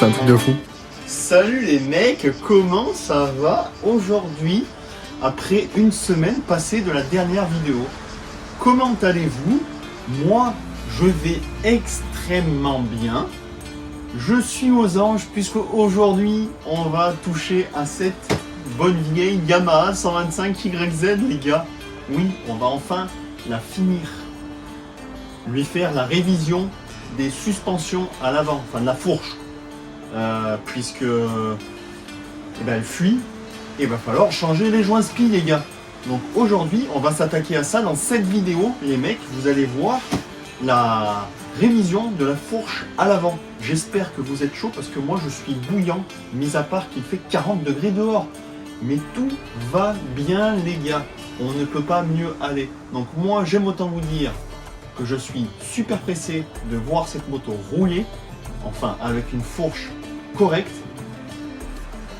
c'est un truc de fou. Salut les mecs, comment ça va aujourd'hui après une semaine passée de la dernière vidéo? Comment allez-vous? Moi, je vais extrêmement bien. Je suis aux anges puisque aujourd'hui, on va toucher à cette bonne vieille Yamaha 125 YZ les gars. Oui, on va enfin la finir. Lui faire la révision des suspensions à l'avant, enfin de la fourche. Puisque elle fuit, et va falloir changer les joints spi les gars. Donc aujourd'hui on va s'attaquer à ça dans cette vidéo les mecs, vous allez voir la révision de la fourche à l'avant. J'espère que vous êtes chaud parce que moi je suis bouillant, mis à part qu'il fait 40 degrés dehors. Mais tout va bien les gars, on ne peut pas mieux aller. Donc moi j'aime autant vous dire que je suis super pressé de voir cette moto rouler, enfin avec une fourche correcte.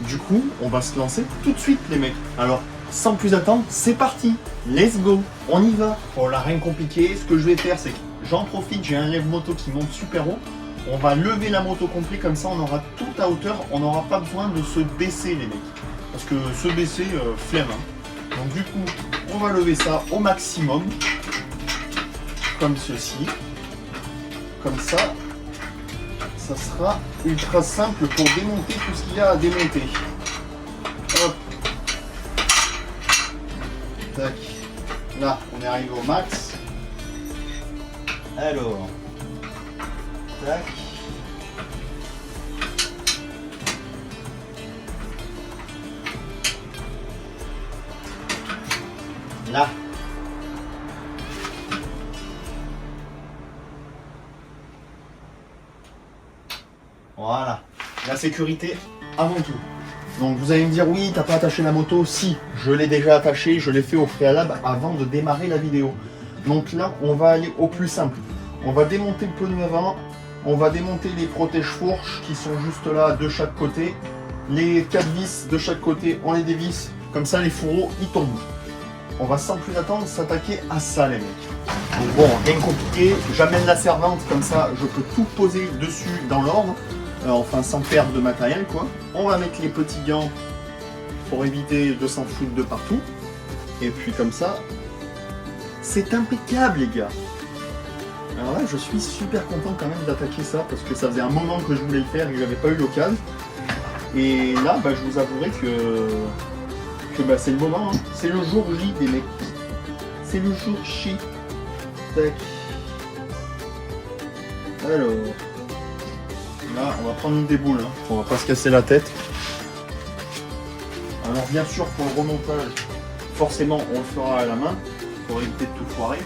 Du coup, on va se lancer tout de suite les mecs. Alors, sans plus attendre, c'est parti. Let's go, on y va. Oh là, rien de compliqué. Ce que je vais faire, c'est que j'en profite, j'ai un lève-moto qui monte super haut. On va lever la moto complet, comme ça on aura tout à hauteur. On n'aura pas besoin de se baisser les mecs. Parce que se baisser, flemme. Hein. Donc du coup, on va lever ça au maximum. Comme ceci. Comme ça. Ça sera ultra simple pour démonter tout ce qu'il y a à démonter. Hop. Tac. Là, on est arrivé au max. Alors. Tac. Là. Voilà, la sécurité avant tout. Donc vous allez me dire, oui, t'as pas attaché la moto? Si, je l'ai déjà attaché, je l'ai fait au préalable avant de démarrer la vidéo. Donc là, on va aller au plus simple. On va démonter le pneu avant, on va démonter les protège-fourches qui sont juste là de chaque côté. Les 4 vis de chaque côté, on les dévisse, comme ça les fourreaux, ils tombent. On va sans plus attendre s'attaquer à ça les mecs. Donc bon, rien de compliqué, j'amène la servante, comme ça je peux tout poser dessus dans l'ordre. Enfin sans perdre de matériel quoi. On va mettre les petits gants pour éviter de s'en foutre de partout. Et puis comme ça, c'est impeccable les gars. Alors là je suis super content quand même d'attaquer ça parce que ça faisait un moment que je voulais le faire et que j'avais pas eu l'occasion. Et là je vous avouerai que c'est le moment, hein. C'est le jour J des mecs. C'est le jour J. Tac. Alors. Là, on va prendre une déboule, hein. On va pas se casser la tête. Alors bien sûr, pour le remontage, forcément, on le fera à la main, pour éviter de tout foirer.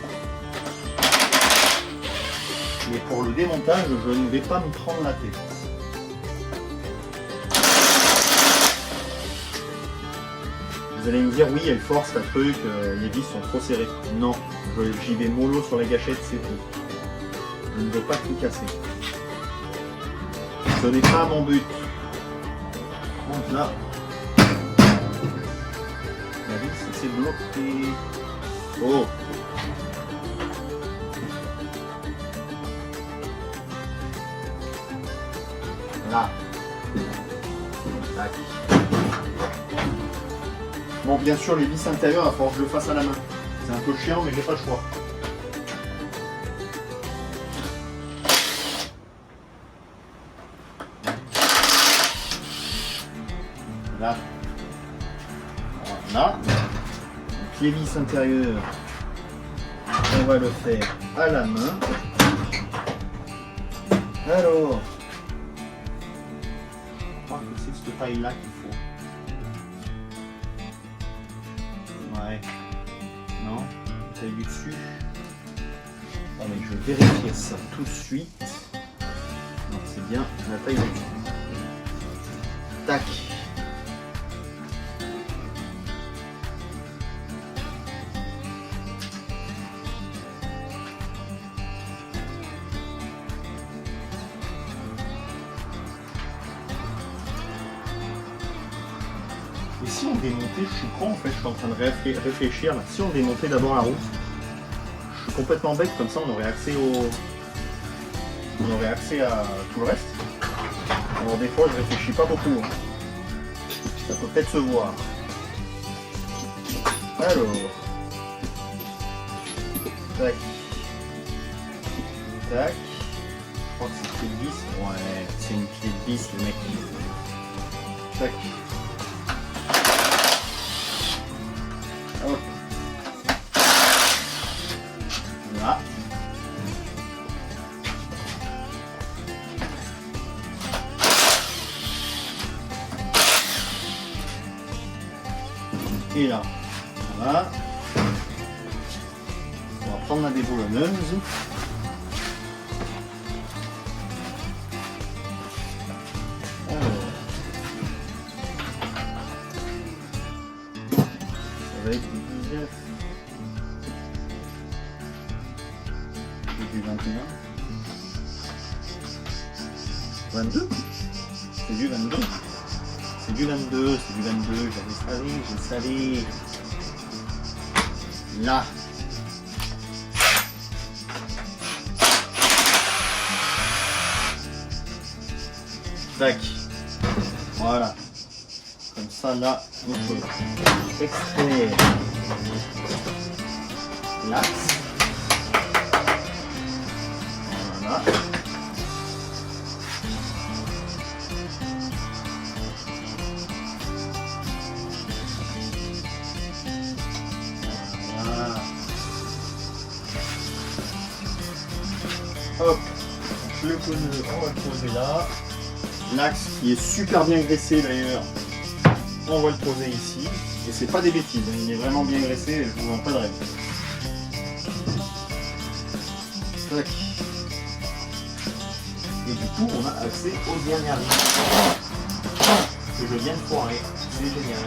Mais pour le démontage, je ne vais pas me prendre la tête. Vous allez me dire, oui, elle force, la truc, les vis sont trop serrées. Non, j'y vais mollo sur les gâchettes, c'est tout. Je ne veux pas tout casser. Ce n'est pas mon but. Donc là, la vis s'est bloquée. Oh. Là. Tac. Bon, bien sûr, les vis intérieures, il va falloir que je le fasse à la main. C'est un peu chiant, mais j'ai pas le choix. Là. Voilà. Donc, les vis intérieures, on va le faire à la main. Alors, je crois que c'est cette taille-là qu'il faut. Ouais. Non, taille du dessus. Bon, mais je vais vérifier ça tout de suite. Donc c'est bien la taille du dessus. Tac. Et si on démontait, je suis con en fait, je suis en train de réfléchir là. Si on démontait d'abord la roue, je suis complètement bête, comme ça on aurait accès à tout le reste. Alors des fois je réfléchis pas beaucoup. Hein. Ça peut peut-être se voir. Alors. Tac. Tac. Je crois que c'est une clé de vis. Ouais, c'est une clé de vis le mec. Tac. Hop. Là. Et là. Voilà. On va prendre la déboulonneuse. Avec du 19 et du 21. 22. C'est du 22. C'est du 22, c'est du 22, j'ai salé. Là. Tac. Voilà. Comme ça, là, on peut extraire l'axe. Voilà. Voilà. Hop. Le pneu, on va le poser là. L'axe qui est super bien graissé d'ailleurs, on va le poser ici. Et c'est pas des bêtises, il est vraiment bien graissé et je vous vends pas de rêve. Tac. Et du coup on a accès aux dernières vis que je viens de foirer. C'est génial.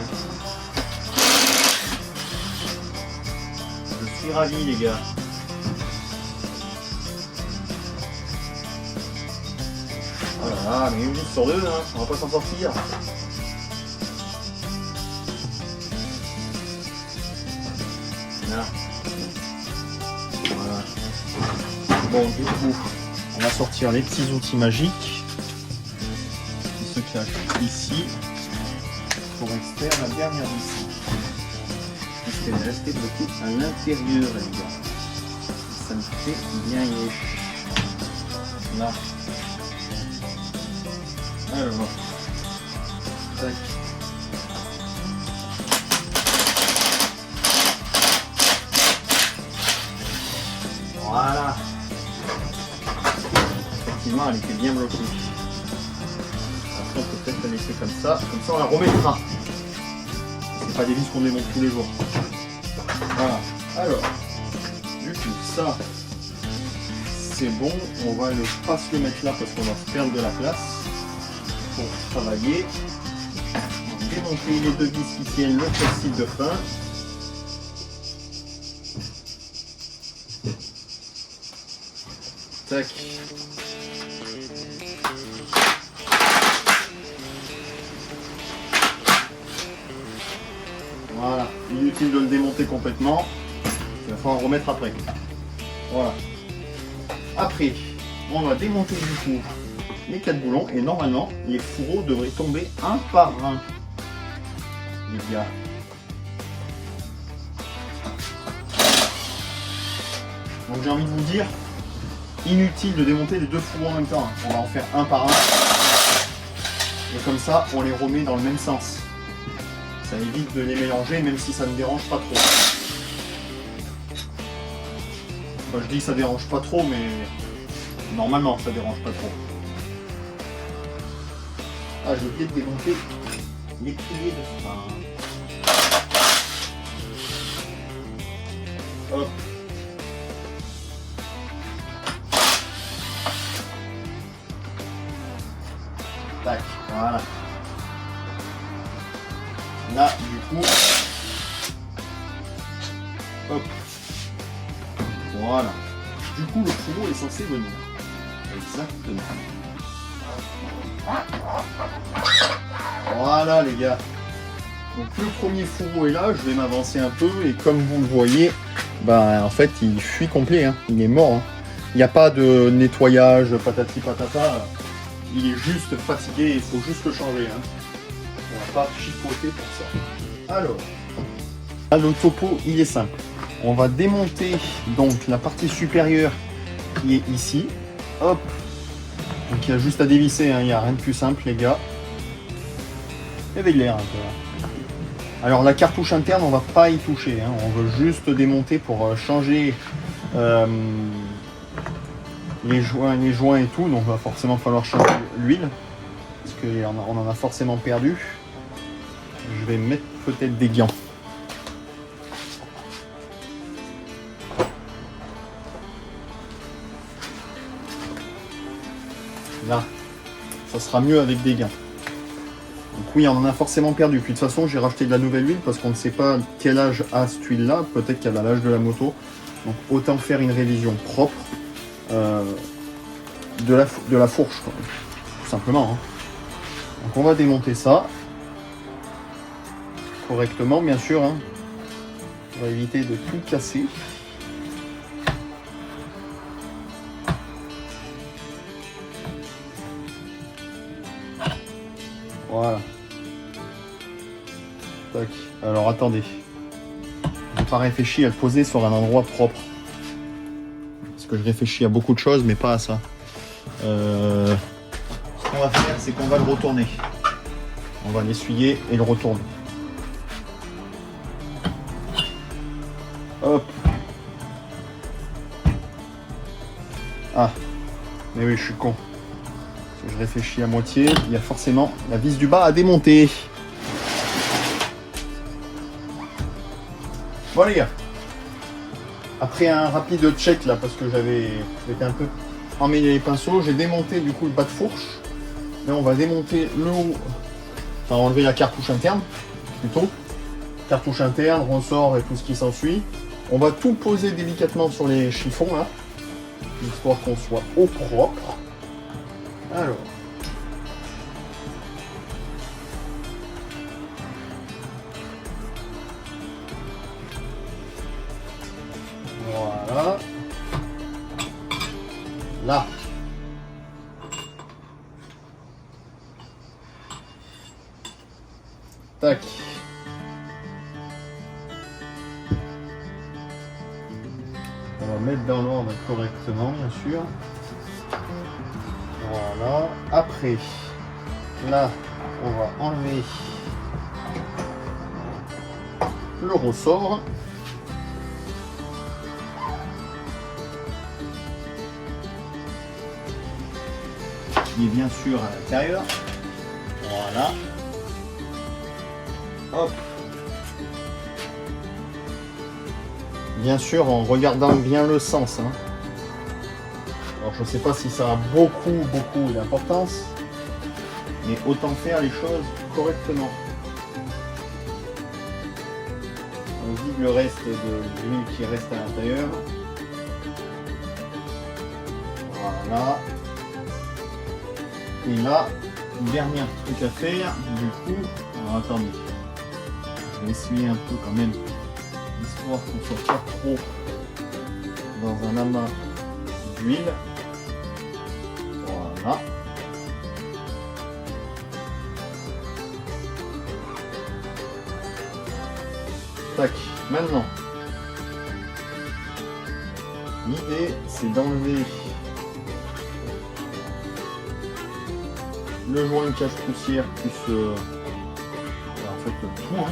Je suis ravi les gars. Voilà, mais une vis sur deux, hein, on va pas s'en sortir. Là. Voilà. Bon, du coup, on va sortir les petits outils magiques qui se cachent ici pour extraire la dernière vis. Parce qu'elle est restée bloquée à l'intérieur, les gars. Ça me fait bien yesh. Là. Alors, tac. Voilà. Effectivement, elle était bien bloquée. Après, on peut peut-être la laisser comme ça on la remettra. C'est pas des vis qu'on démonte tous les jours. Voilà. Alors, du coup, ça, c'est bon. On va pas se le mettre là parce qu'on va perdre de la place. Pour travailler, on va démonter les deux vis qui tiennent le fil de fin. Tac. Voilà, inutile de le démonter complètement, il va falloir en remettre après. Voilà. Après, on va démonter du coup les 4 boulons et normalement les fourreaux devraient tomber un par un, les gars. Donc j'ai envie de vous dire, inutile de démonter les deux fourreaux en même temps. On va en faire un par un et comme ça on les remet dans le même sens. Ça évite de les mélanger même si ça ne dérange pas trop. Enfin, je dis que ça dérange pas trop mais normalement ça dérange pas trop. Ah, j'ai oublié de démonter les piliers de frein. Hop. Tac, voilà. Là, du coup, hop. Voilà. Du coup, le fourreau est censé venir. Exactement. Voilà les gars. Donc le premier fourreau est là, je vais m'avancer un peu et comme vous le voyez, bah en fait il fuit complet, hein. Il est mort. Hein. Il n'y a pas de nettoyage patati patata. il est juste fatigué, il faut juste le changer. Hein. On va pas chipoter pour ça. Alors, là, le topo, il est simple. On va démonter donc la partie supérieure qui est ici. Hop. Donc il y a juste à dévisser, hein. Il n'y a rien de plus simple les gars. Il y avait de l'air un peu. Alors la cartouche interne, on va pas y toucher. Hein. On veut juste démonter pour changer les joints et tout. Donc il va forcément falloir changer l'huile. Parce qu'on en a forcément perdu. Je vais mettre peut-être des gants. Là, ça sera mieux avec des gants. Donc oui, on en a forcément perdu. Puis de toute façon, j'ai racheté de la nouvelle huile parce qu'on ne sait pas quel âge a cette huile-là. Peut-être qu'elle a l'âge de la moto. Donc autant faire une révision propre de la fourche, quoi. Tout simplement. Hein. Donc on va démonter ça correctement, bien sûr. Hein. On va éviter de tout casser. Voilà. Tac. Alors attendez. J'ai pas réfléchi à le poser sur un endroit propre. Parce que je réfléchis à beaucoup de choses, mais pas à ça. Ce qu'on va faire, c'est qu'on va le retourner. On va l'essuyer et le retourner. Hop. Ah. Mais oui, je suis con. Je réfléchis à moitié, il y a forcément la vis du bas à démonter. Bon les gars, après un rapide check là, parce que j'avais un peu emmêlé les pinceaux, j'ai démonté du coup le bas de fourche. Là on va démonter le haut, enfin enlever la cartouche interne plutôt. Cartouche interne, ressort et tout ce qui s'ensuit. On va tout poser délicatement sur les chiffons là, histoire qu'on soit au propre. Alors, voilà, là, tac, on va mettre dans l'ordre correctement, bien sûr. Voilà, après, là, on va enlever le ressort. Qui est bien sûr à l'intérieur. Voilà. Hop. Bien sûr, en regardant bien le sens. Hein. Alors je ne sais pas si ça a beaucoup d'importance, mais autant faire les choses correctement. On vide le reste de l'huile qui reste à l'intérieur. Voilà. Et là, dernier truc à faire, du coup, alors attendez, je vais essuyer un peu quand même, histoire qu'on ne soit pas trop dans un amas d'huile. Voilà. Tac, maintenant, l'idée c'est d'enlever le joint cache-poussière plus en fait tout. Hein.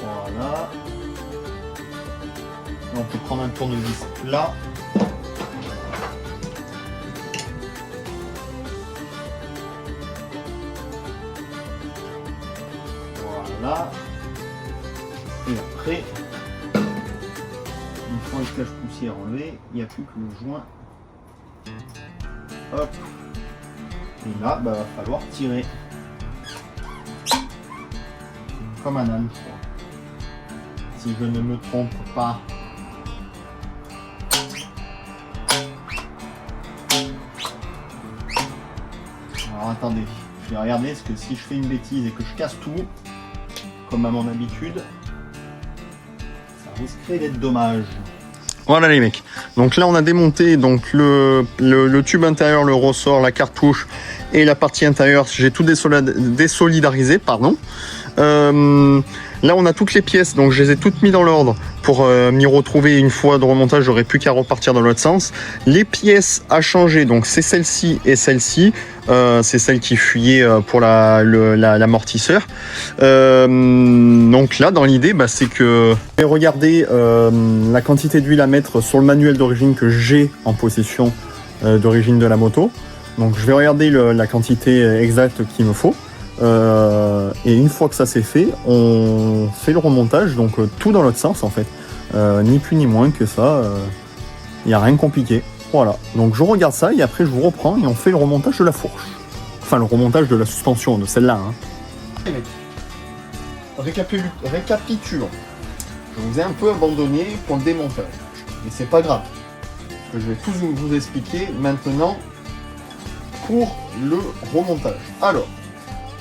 Voilà. On peut prendre un tournevis plat. Voilà. Et après, une fois le cache-poussière enlevé, il n'y a plus que le joint. Hop. Et là, bah, va falloir tirer. Comme un âne, je crois. Si je ne me trompe pas. Alors attendez, je vais regarder parce que si je fais une bêtise et que je casse tout, comme à mon habitude, ça risquerait d'être dommage. Voilà les mecs. Donc là on a démonté donc le tube intérieur, le ressort, la cartouche et la partie intérieure. J'ai tout désolidarisé, pardon. Là on a toutes les pièces, donc je les ai toutes mis dans l'ordre pour m'y retrouver une fois de remontage. J'aurais plus qu'à repartir dans l'autre sens. Les pièces à changer, donc c'est celle-ci et celle-ci. C'est celle qui fuyait pour l'amortisseur. Donc là, dans l'idée, c'est que je vais regarder la quantité d'huile à mettre sur le manuel d'origine que j'ai en possession d'origine de la moto. Donc je vais regarder la quantité exacte qu'il me faut. Et une fois que ça c'est fait, on fait le remontage, donc tout dans l'autre sens en fait. Ni plus ni moins que ça. Il n'y a rien de compliqué. Voilà, donc je regarde ça et après je vous reprends et on fait le remontage de la fourche. Enfin le remontage de la suspension, de celle-là. Hein. Récapitulons. Je vous ai un peu abandonné pour le démontage. Mais c'est pas grave. Parce que je vais tout vous expliquer maintenant pour le remontage. Alors,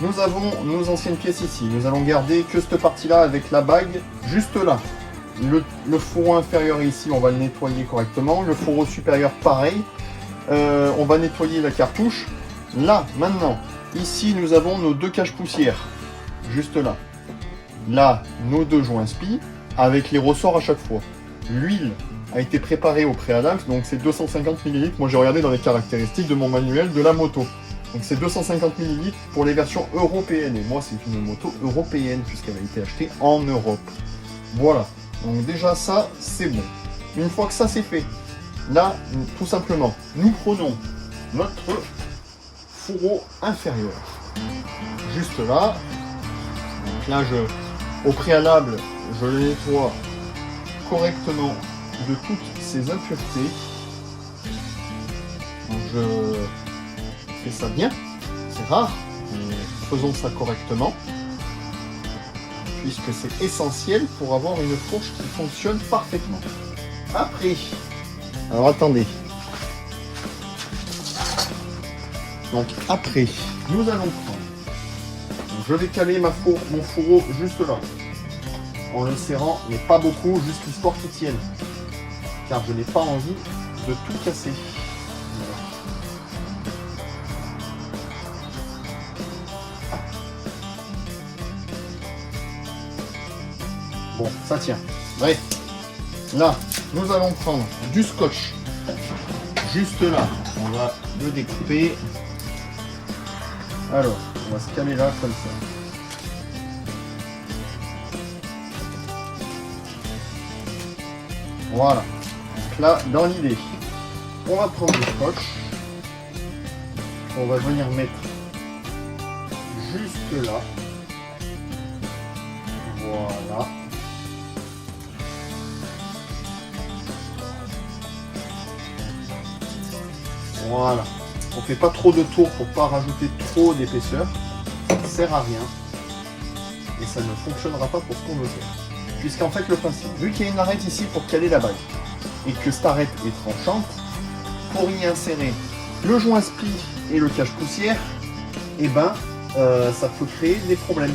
nous avons nos anciennes pièces ici. Nous allons garder que cette partie-là avec la bague juste là. Le fourreau inférieur ici, on va le nettoyer correctement. Le fourreau supérieur, pareil. On va nettoyer la cartouche. Là, maintenant, ici, nous avons nos deux caches poussières. Juste là. Là, nos deux joints spi avec les ressorts à chaque fois. L'huile a été préparée au préalable, donc c'est 250 ml. Moi, j'ai regardé dans les caractéristiques de mon manuel de la moto. Donc c'est 250 ml pour les versions européennes. Et moi, c'est une moto européenne puisqu'elle a été achetée en Europe. Voilà. Donc déjà ça, c'est bon. Une fois que ça c'est fait, là, tout simplement, nous prenons notre fourreau inférieur. Juste là. Donc là, au préalable, je le nettoie correctement de toutes ces impuretés. Donc je fais ça bien. C'est rare, mais faisons ça correctement. Puisque c'est essentiel pour avoir une fourche qui fonctionne parfaitement. Après, alors attendez. Donc après, nous allons prendre. Donc, je vais caler mon fourreau juste là. En le serrant, mais pas beaucoup, juste l'histoire qu'il tienne. Car je n'ai pas envie de tout casser. Bon, ça tient. Bref, là, nous allons prendre du scotch. Juste là, on va le découper. Alors, on va se caler là comme ça. Voilà. Donc là, dans l'idée, on va prendre le scotch. On va venir mettre juste là. Voilà. Voilà. On fait pas trop de tours pour pas rajouter trop d'épaisseur. Ça ne sert à rien. Et ça ne fonctionnera pas pour ce qu'on veut faire. Puisqu'en fait le principe, vu qu'il y a une arête ici pour caler la bague, et que cette arête est tranchante, pour y insérer le joint spi et le cache poussière, et ça peut créer des problèmes.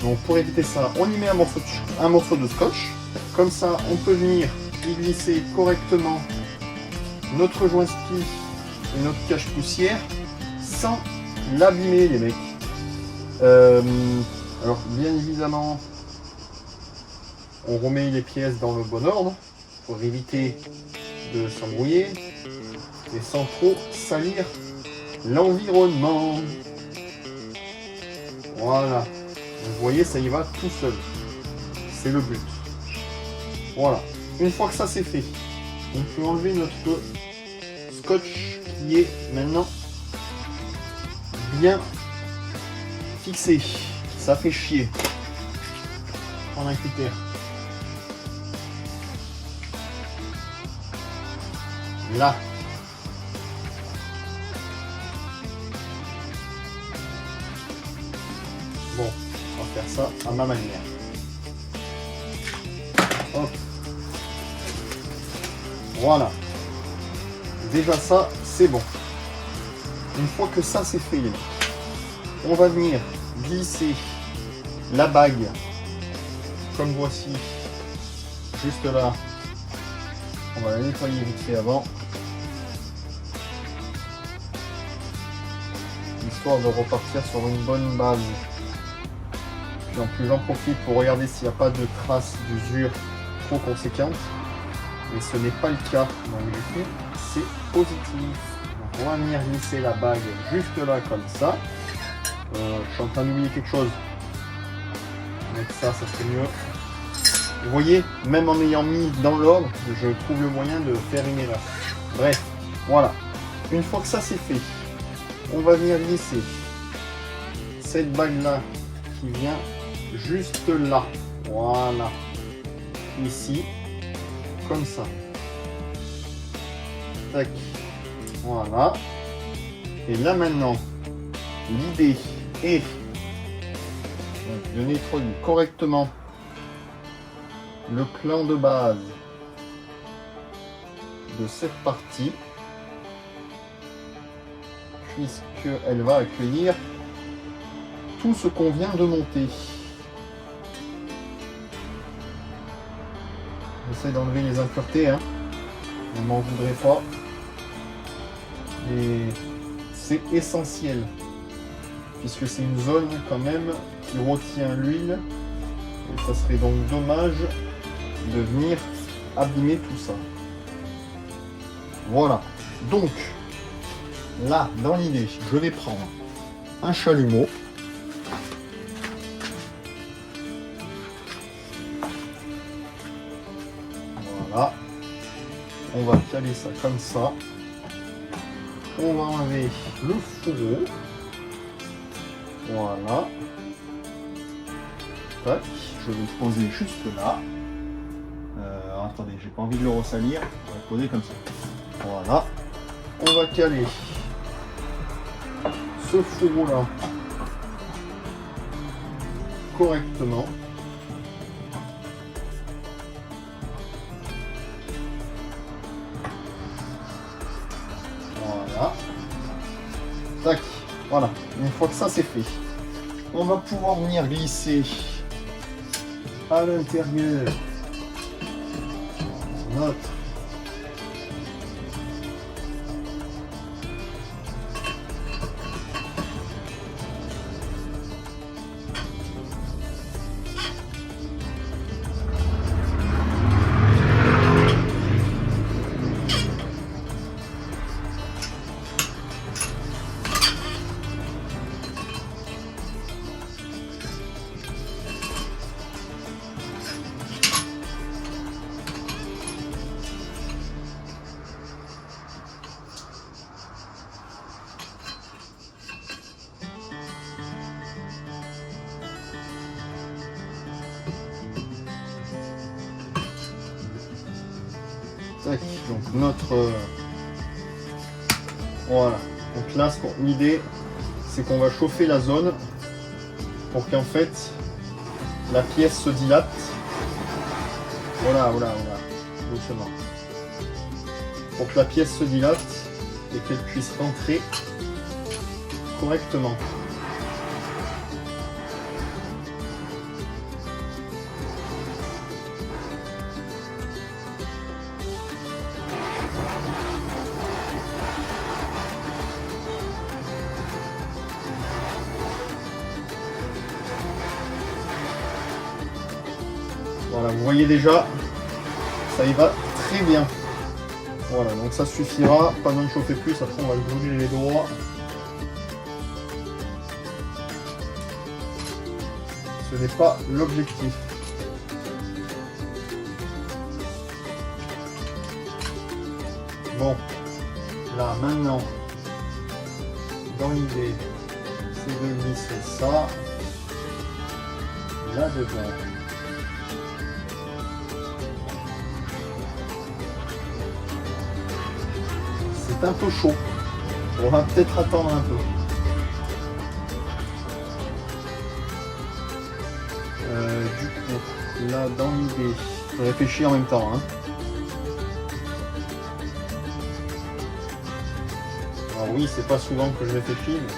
Donc pour éviter ça, on y met un morceau de scotch. Comme ça, on peut venir y glisser correctement notre joint spi et notre cache poussière sans l'abîmer les mecs. Alors bien évidemment, on remet les pièces dans le bon ordre pour éviter de s'embrouiller et sans trop salir l'environnement. Voilà. Vous voyez, ça y va tout seul. C'est le but. Voilà. Une fois que ça c'est fait, on peut enlever notre scotch qui est maintenant bien fixé. Ça fait chier. Prendre un critère. Là. Bon, on va faire ça à ma manière. Hop. Voilà. Déjà ça, c'est bon. Une fois que ça c'est fait, on va venir glisser la bague comme voici, juste là, On va la nettoyer vite fait avant. Histoire de repartir sur une bonne base. Puis en plus j'en profite pour regarder s'il n'y a pas de traces d'usure trop conséquentes. Et ce n'est pas le cas. Donc du coup c'est positif. Donc on va venir glisser la bague juste là comme ça. Je suis en train d'oublier quelque chose. Avec ça serait mieux. Vous voyez, même en ayant mis dans l'ordre, je trouve le moyen de faire une erreur. Bref, voilà. Une fois que ça c'est fait, on va venir glisser cette bague là qui vient juste là. Voilà. Ici, comme ça. Tac. Voilà. Et là maintenant, l'idée est de nettoyer correctement le plan de base de cette partie, puisqu'elle va accueillir tout ce qu'on vient de monter. J'essaie d'enlever les impuretés, hein. On m'en voudrait pas. Et c'est essentiel, puisque c'est une zone quand même qui retient l'huile. Et ça serait donc dommage de venir abîmer tout ça. Voilà. Donc, là, dans l'idée, je vais prendre un chalumeau. Voilà. On va caler ça comme ça. On va enlever le fourreau. Voilà. Tac. Je vais le poser juste là. Attendez, j'ai pas envie de le ressalir. On va le poser comme ça. Voilà. On va caler ce fourreau là correctement. Voilà. Tac. Voilà. Une fois que ça c'est fait, on va pouvoir venir glisser à l'intérieur notre donc notre voilà. Donc là, l'idée c'est qu'on va chauffer la zone pour qu'en fait la pièce se dilate. Voilà, doucement. Pour que la pièce se dilate et qu'elle puisse rentrer correctement. Voilà, vous voyez déjà, ça y va très bien. Voilà, donc ça suffira, pas besoin de chauffer plus, après on va le brûler les doigts. Ce n'est pas l'objectif. Bon, là maintenant, dans l'idée, c'est de glisser ça là-dedans. C'est un peu chaud. On va peut-être attendre un peu. Du coup, là dans l'idée, je réfléchis en même temps. Hein. Alors oui, c'est pas souvent que je réfléchis, mais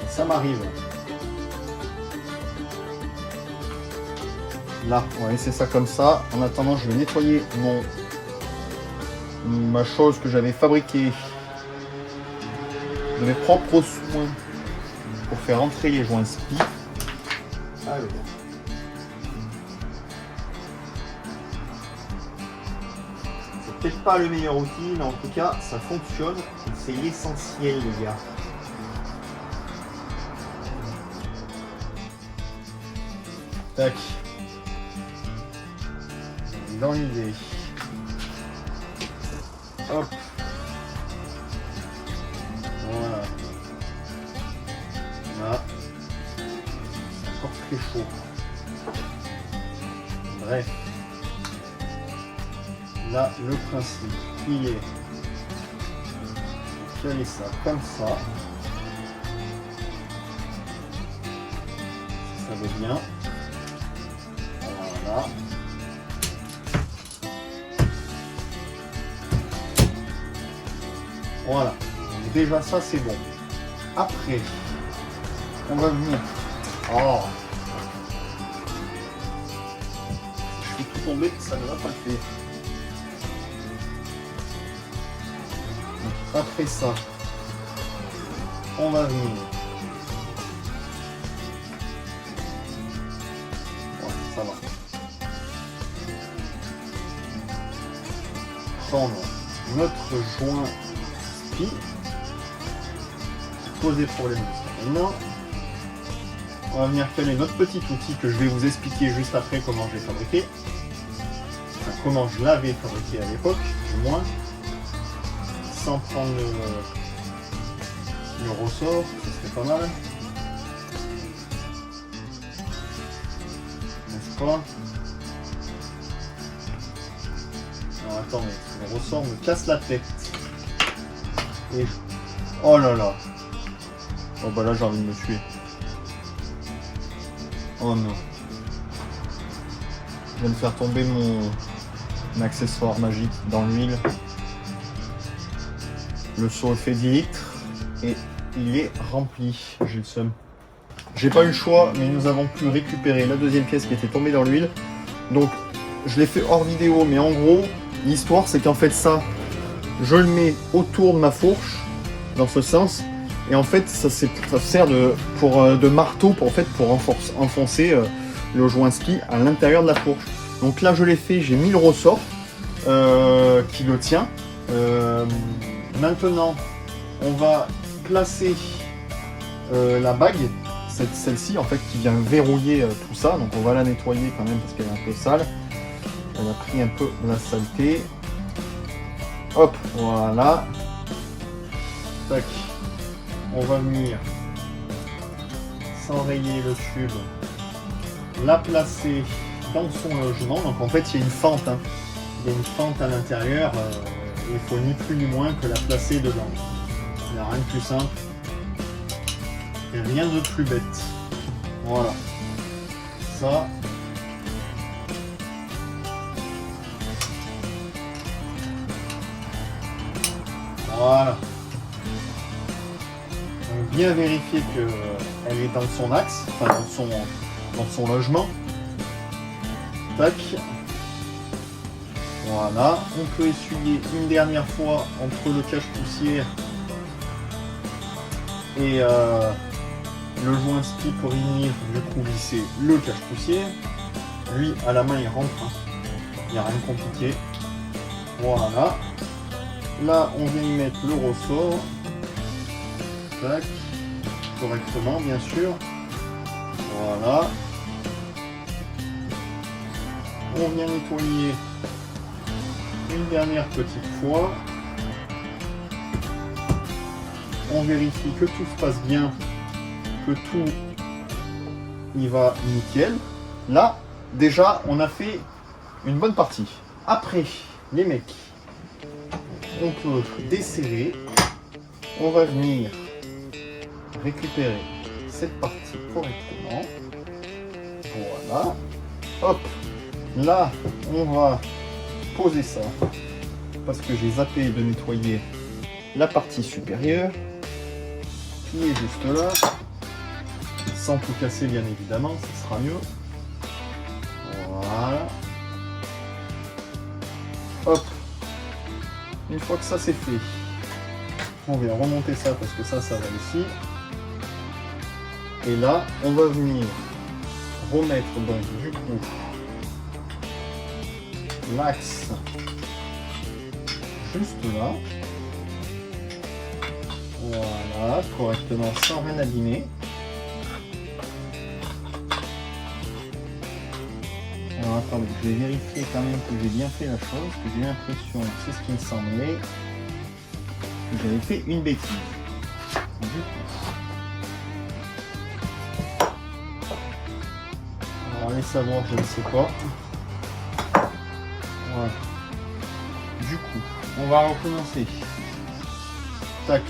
ça m'arrive. Là, on va laisser ça comme ça. En attendant, je vais nettoyer ma chose que j'avais fabriquée de mes propres soins pour faire entrer les joints spi. Alors. C'est peut-être pas le meilleur outil, mais en tout cas, ça fonctionne. C'est l'essentiel, les gars. Tac. Dans l'idée. Hop. Voilà. Là. C'est encore très chaud. Bref. Là, le principe, il est de caler ça comme ça. Ça va bien. Voilà. Voilà. Donc déjà ça c'est bon. Après, on va venir. Oh. Je suis tout tombé, ça ne va pas le faire. Donc, après ça, on va venir. Ça va. Prendre notre joint spi, poser problème maintenant. On va venir caler notre petit outil que je vais vous expliquer juste après comment je l'ai fabriqué. Enfin, comment je l'avais fabriqué à l'époque, du moins. Sans prendre le ressort, ça serait pas mal. N'est-ce pas? Alors attendez, le ressort me casse la tête. Et... oh là là. Oh bah là j'ai envie de me tuer. Oh non. Je viens de faire tomber mon accessoire magique dans l'huile. Le seau fait 10 litres et il est rempli. J'ai le seum. J'ai pas eu le choix, mais nous avons pu récupérer la deuxième pièce qui était tombée dans l'huile. Donc je l'ai fait hors vidéo, mais en gros, l'histoire c'est qu'en fait ça, je le mets autour de ma fourche, dans ce sens, et en fait ça sert de marteau pour enfoncer le joint spi à l'intérieur de la fourche. Donc là je l'ai fait, j'ai mis le ressort qui le tient. Maintenant, on va placer la bague, celle-ci en fait qui vient verrouiller tout ça. Donc on va la nettoyer quand même parce qu'elle est un peu sale. Elle a pris un peu de la saleté. Hop, voilà. Tac. On va venir s'enrayer le tube, la placer dans son logement. Donc en fait il y a une fente, hein. Il y a une fente à l'intérieur. Il faut ni plus ni moins que la placer dedans. Il n'y a rien de plus simple et rien de plus bête. Voilà. Ça. Voilà. Donc bien vérifier qu'elle est dans son axe, enfin dans son logement. Tac. Voilà, on peut essuyer une dernière fois entre le cache-poussière et le joint spi pour y venir du coup visser le cache-poussière. Lui à la main il rentre, hein. Il n'y a rien de compliqué. Voilà. Là on vient y mettre le ressort. Tac. Correctement bien sûr. Voilà. On vient nettoyer une dernière petite fois. On vérifie que tout se passe bien, que tout y va nickel. Là, déjà, on a fait une bonne partie. Après, les mecs, on peut desserrer. On va venir récupérer cette partie correctement. Voilà. Hop. Là, on va poser ça parce que j'ai zappé de nettoyer la partie supérieure qui est juste là, sans tout casser bien évidemment, ça sera mieux. Voilà. Hop. Une fois que ça c'est fait, on va remonter ça parce que ça va ici. Et là, on va venir remettre donc du coup l'axe juste là. Voilà, correctement sans rien abîmer. Alors attendez, je vais vérifier quand même que j'ai bien fait la chose, que j'ai l'impression, c'est ce qui me semblait, que j'avais fait une bêtise. Du coup. Alors allez savoir, je ne sais pas. Voilà. Du coup, on va recommencer. Tac.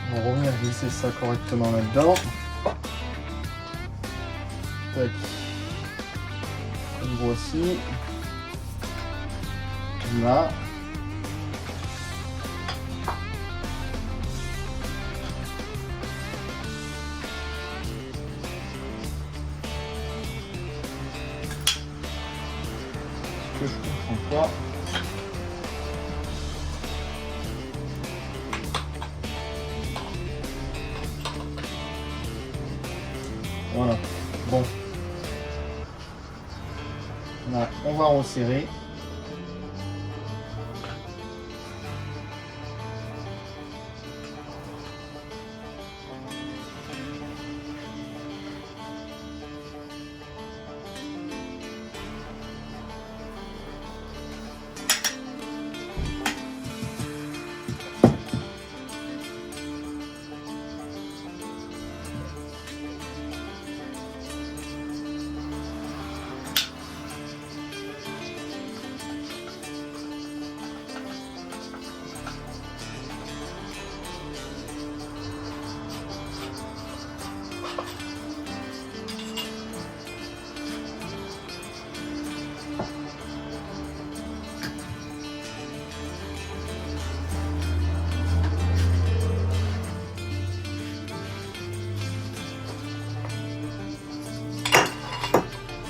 On va revenir glisser ça correctement là-dedans. Tac. Comme voici. Là. Ce que je comprends pas. Voilà, bon. Là, on va resserrer.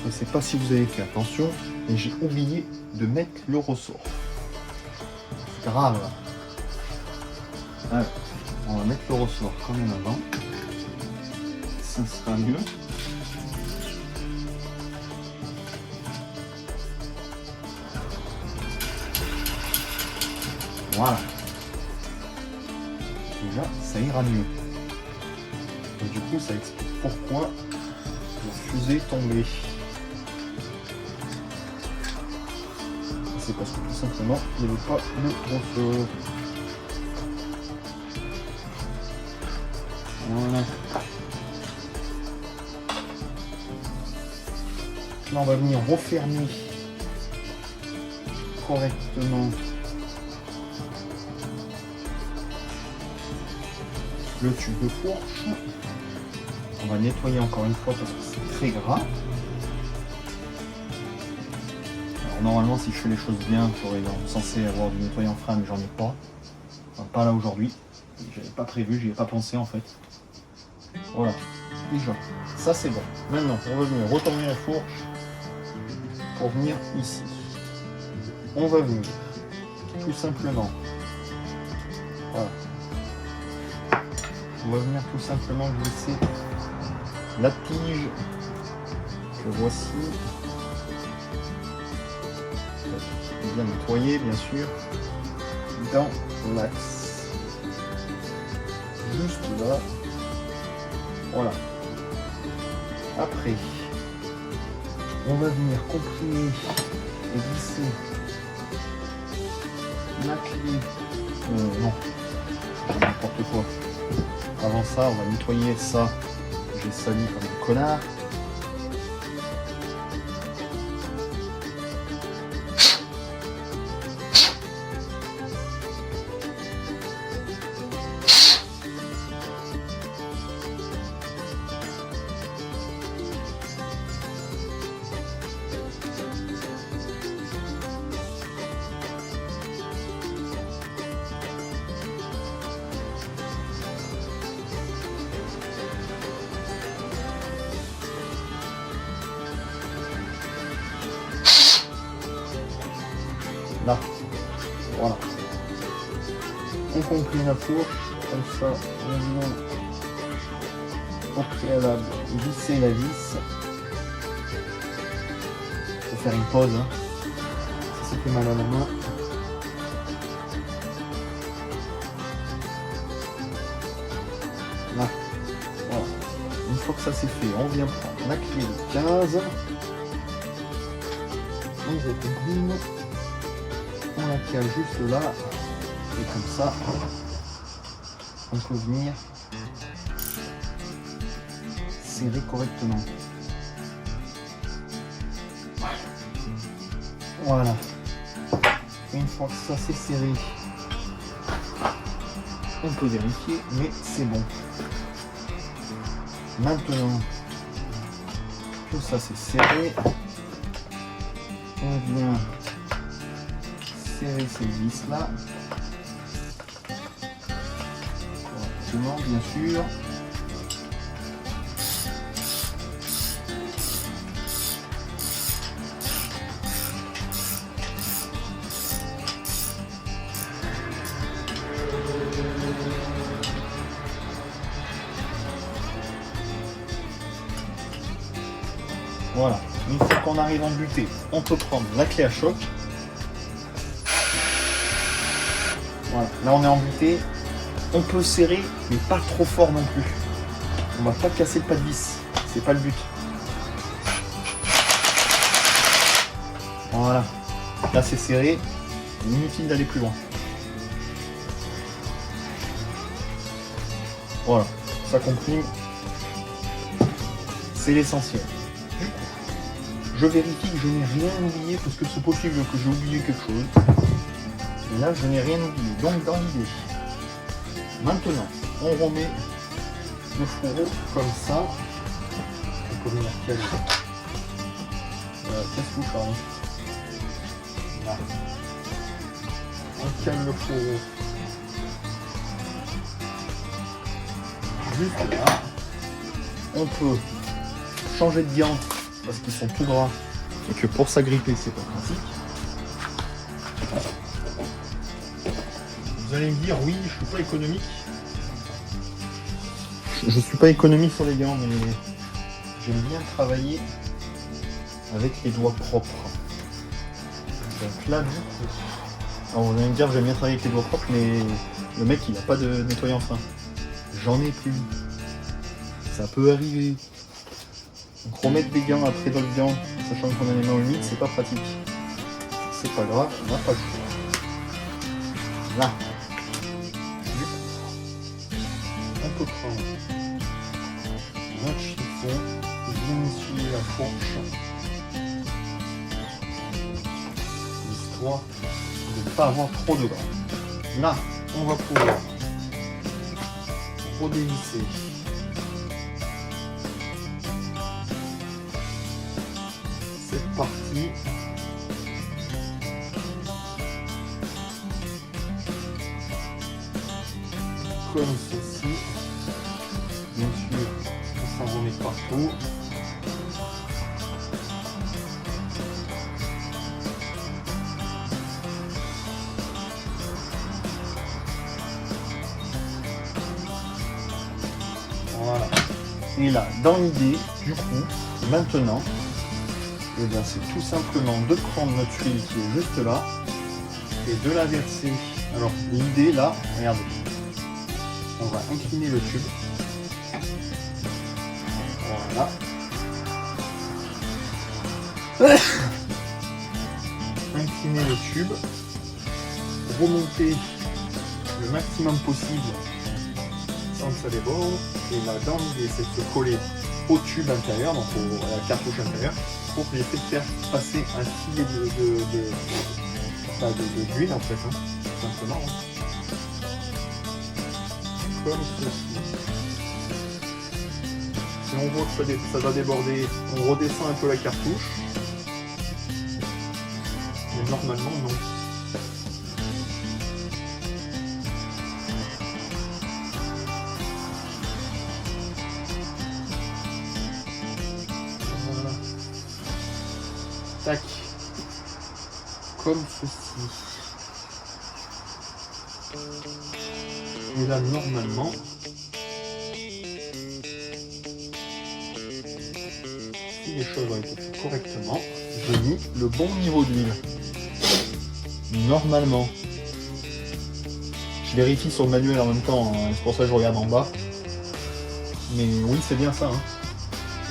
Je ne sais pas si vous avez fait attention, mais j'ai oublié de mettre le ressort. C'est grave. Alors, on va mettre le ressort quand même avant. Ça sera mieux. Voilà. Déjà, ça ira mieux. Et du coup, ça explique pourquoi la fusée tombait. C'est parce que tout simplement, il n'y avait pas le ressort. Voilà. Là, on va venir refermer correctement le tube de fourche. On va nettoyer encore une fois parce que c'est très gras. Alors normalement si je fais les choses bien, j'aurais censé avoir du nettoyant frein, mais j'en ai pas. Enfin, pas là aujourd'hui. J'avais pas prévu, j'y ai pas pensé en fait. Voilà, déjà, ça c'est bon. Maintenant, on va venir retourner la fourche pour venir ici. On va venir tout simplement. Voilà. On va venir tout simplement glisser la tige que voici. Bien nettoyer bien sûr. Dans l'axe. Juste là. Voilà. Après, on va venir comprimer et glisser la clé. Non, c'est n'importe quoi. Avant ça, on va nettoyer ça. J'ai sali comme un connard. Voilà. On complète la fourche, comme ça on vient au préalable visser la vis. Il faut faire une pause, hein. Ça fait mal à la main. Là. Voilà. Une fois que ça c'est fait, on vient prendre la clé de 15. On retourne. On la cale juste là. Et comme ça, on peut venir serrer correctement. Voilà. Une fois que ça c'est serré, on peut vérifier, mais c'est bon. Maintenant que ça c'est serré, on vient serrer ces vis là. Correctement, bien sûr. Voilà, une fois qu'on arrive en butée, on peut prendre la clé à choc. Voilà, là on est en butée, on peut serrer, mais pas trop fort non plus. On va pas casser le pas de vis, c'est pas le but. Voilà, là c'est serré, inutile d'aller plus loin. Voilà, ça comprime, c'est l'essentiel. Je vérifie que je n'ai rien oublié parce que c'est possible que j'ai oublié quelque chose. Et là, je n'ai rien oublié. Donc, dans l'idée, maintenant, on remet le fourreau comme ça. On peut venir caler. Qu'est-ce que vous faites là? On cale le fourreau juste là. On peut changer de diantre parce qu'ils sont tout gras et que pour s'agripper c'est pas pratique. Vous allez me dire oui, je suis pas économique. Je suis pas économique sur les gants, mais j'aime bien travailler avec les doigts propres. Donc là du coup, alors vous allez me dire j'aime bien travailler avec les doigts propres, mais le mec il a pas de nettoyant fin. J'en ai plus. Ça peut arriver. Donc remettre des gants après d'autres gants, sachant qu'on a les mains humides, c'est pas pratique. C'est pas grave, on n'a pas le choix. Là. Du coup, on peut prendre notre chiffon, bien essuyer la fourche, histoire de ne pas avoir trop de gants. Là, on va pouvoir redévisser. C'est parti. Comme ceci. Bien sûr, on s'en remet partout. Voilà. Et là, dans l'idée, du coup, maintenant, et bien c'est tout simplement de prendre notre huile qui est juste là et de la verser. Alors l'idée là, regardez, on va incliner le tube. Voilà. Incliner le tube, remonter le maximum possible sans que ça déborde. Et là dans l'idée c'est de se coller au tube intérieur, donc à la cartouche intérieure, pour essayer de faire passer un filet d'huile en fait, hein, tout simplement. Hein. Comme ceci. Si on voit que ça va déborder, on redescend un peu la cartouche. Mais normalement non. Tac. Comme ceci. Et là, normalement, si les choses ont été faites correctement, j'ai mis le bon niveau d'huile. Normalement. Je vérifie sur le manuel en même temps, hein, c'est pour ça que je regarde en bas. Mais oui, c'est bien ça. Hein.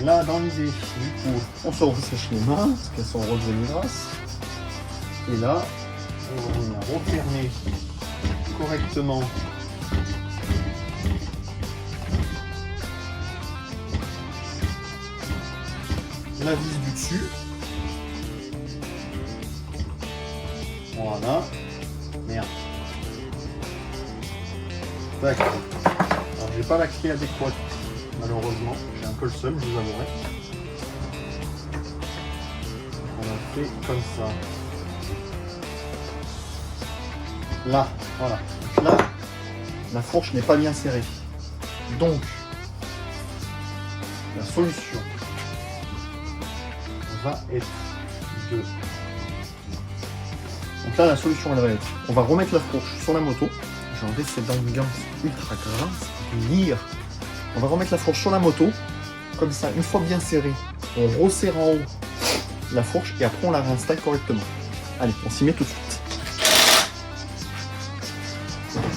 Là, dans l'idée, du coup, on se ressèche les mains, parce qu'elles sont redevenues grasses. Et là, on va venir refermer correctement la vis du dessus. Voilà. Merde. Tac. Alors j'ai pas la clé adéquate, malheureusement. J'ai un peu le seum, je vous avouerai. On a fait comme ça. Là, voilà. Donc là, la fourche n'est pas bien serrée. Donc, la solution va être de... Donc là, la solution, elle va être... On va remettre la fourche sur la moto. J'ai enlevé cette dent de gamme ultra grasse. Lire. On va remettre la fourche sur la moto. Comme ça, une fois bien serrée, on resserre en haut la fourche et après on la réinstalle correctement. Allez, on s'y met tout de suite.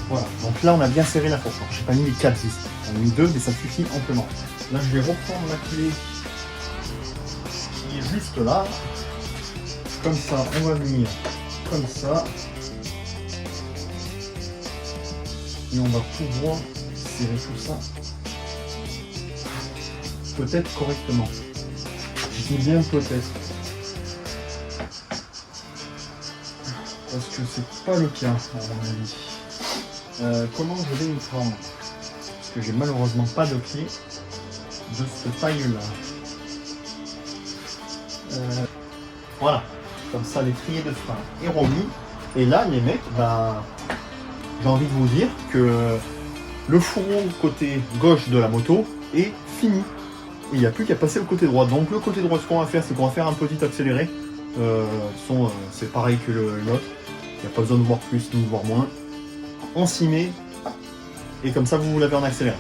Voilà, donc là on a bien serré la fourche. J'ai pas mis les 4 vis, j'en ai mis 2, mais ça suffit amplement. Là je vais reprendre la clé qui est juste là. Comme ça, on va venir comme ça. Et on va pouvoir serrer tout ça peut-être correctement. Je dis bien peut-être. Parce que c'est pas le cas, à mon avis. Comment je vais y prendre? Parce que j'ai malheureusement pas de clé de cette taille-là. Voilà. Comme ça, les triers de frein est remis. Et là, les mecs, bah, j'ai envie de vous dire que le fourreau côté gauche de la moto est fini. Il n'y a plus qu'à passer au côté droit. Donc le côté droit, ce qu'on va faire, c'est qu'on va faire un petit accéléré. C'est pareil que l'autre. Il n'y a pas besoin de voir plus ni de voir moins. On s'y met. Et comme ça, vous l'avez en accéléré.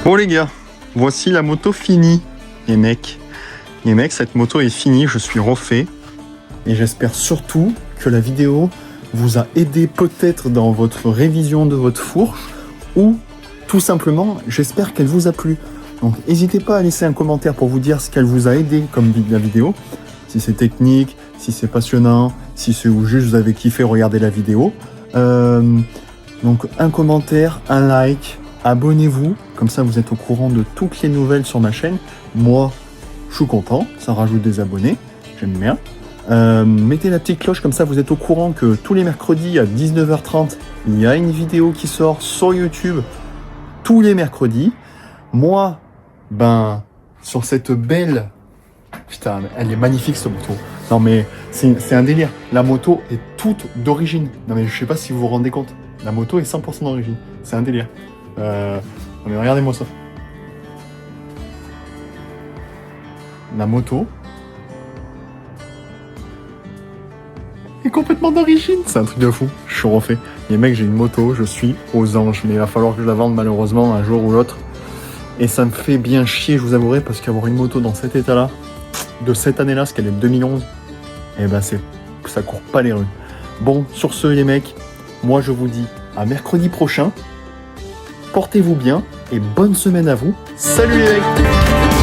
Bon les gars, voici la moto finie. Les mecs, cette moto est finie, je suis refait. Et j'espère surtout que la vidéo vous a aidé peut-être dans votre révision de votre fourche. Ou tout simplement, j'espère qu'elle vous a plu. Donc n'hésitez pas à laisser un commentaire pour vous dire ce qu'elle vous a aidé comme la vidéo. Si c'est technique, si c'est passionnant, si c'est ou juste vous avez kiffé regarder la vidéo. Donc un commentaire, un like. Abonnez-vous, comme ça vous êtes au courant de toutes les nouvelles sur ma chaîne. Moi, je suis content, ça rajoute des abonnés, j'aime bien. Mettez la petite cloche, comme ça vous êtes au courant que tous les mercredis à 19h30, il y a une vidéo qui sort sur YouTube tous les mercredis. Moi, sur cette belle... Putain, elle est magnifique cette moto. Non mais, c'est un délire. La moto est toute d'origine. Non mais je sais pas si vous vous rendez compte. La moto est 100% d'origine. C'est un délire. Mais regardez-moi ça. La moto est complètement d'origine. C'est un truc de fou. Je suis refait. Les mecs, j'ai une moto, je suis aux anges. Mais il va falloir que je la vende malheureusement un jour ou l'autre. Et ça me fait bien chier, je vous avouerai, parce qu'avoir une moto dans cet état-là, de cette année-là, parce qu'elle est de 2011, et ça court pas les rues. Bon, sur ce les mecs, moi je vous dis à mercredi prochain. Portez-vous bien et bonne semaine à vous. Salut les mecs!